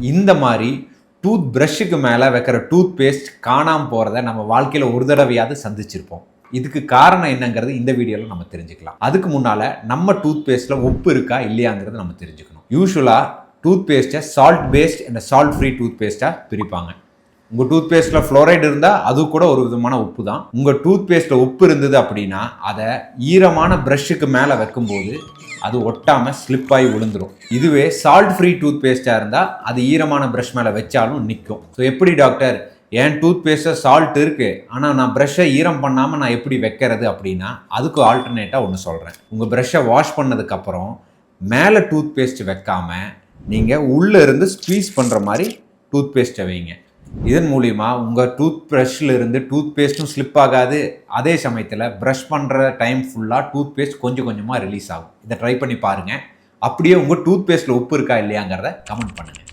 இந்த மாதிரி டூத் ப்ரஷ்ஷுக்கு மேலே வைக்கிற டூத் பேஸ்ட் காணாமல் போகிறத நம்ம வாழ்க்கையில் ஒரு தடவையாவது சந்திச்சிருப்போம். இதுக்கு காரணம் என்னங்கிறது இந்த வீடியோவில் நம்ம தெரிஞ்சுக்கலாம். அதுக்கு முன்னால் நம்ம டூத் பேஸ்ட்டில் உப்பு இருக்கா இல்லையாங்கிறது நம்ம தெரிஞ்சுக்கணும். யூஸ்வலாக டூத் பேஸ்ட்டை salt paste and salt free tooth பேஸ்ட்டாக பிரிப்பாங்க. உங்கள் டூத் பேஸ்ட்டில் ஃப்ளோரைடு இருந்தால் அது கூட ஒரு விதமான உப்பு தான். உங்கள் டூத் பேஸ்ட்டில் உப்பு இருந்தது அப்படின்னா அதை ஈரமான ப்ரஷ்ஷுக்கு மேலே வைக்கும்போது அது ஒட்டாமல் ஸ்லிப்பாகி விழுந்துடும். இதுவே சால்ட் ஃப்ரீ டூத் பேஸ்ட்டாக இருந்தால் அது ஈரமான ப்ரஷ் மேலே வச்சாலும் நிற்கும். ஸோ எப்படி டாக்டர் என் டூத் பேஸ்ட்டில் சால்ட் இருக்குது ஆனால் நான் ப்ரஷ்ஷை ஈரம் பண்ணாமல் நான் எப்படி வைக்கிறது அப்படின்னா அதுக்கு ஆல்டர்னேட்டாக ஒன்று சொல்கிறேன். உங்கள் ப்ரஷ்ஷை வாஷ் பண்ணதுக்கப்புறம் மேலே டூத் பேஸ்ட் வைக்காமல் நீங்கள் உள்ளே இருந்து ஸ்க்வீஸ் பண்ணுற மாதிரி டூத் பேஸ்ட்டை வைங்க. இதன் மூலிமா உங்கள் டூத் ப்ரஷ்ஷில் இருந்து டூத் பேஸ்ட்டும் ஸ்லிப் ஆகாது. அதே சமயத்தில் ப்ரஷ் பண்ணுற டைம் ஃபுல்லாக டூத் பேஸ்ட் கொஞ்சம் கொஞ்சமாக ரிலீஸ் ஆகும். இதை ட்ரை பண்ணி பாருங்கள். அப்படியே உங்கள் டூத் பேஸ்ட்டில் உப்பு இருக்கா இல்லையாங்கிறத கமெண்ட் பண்ணுங்கள்.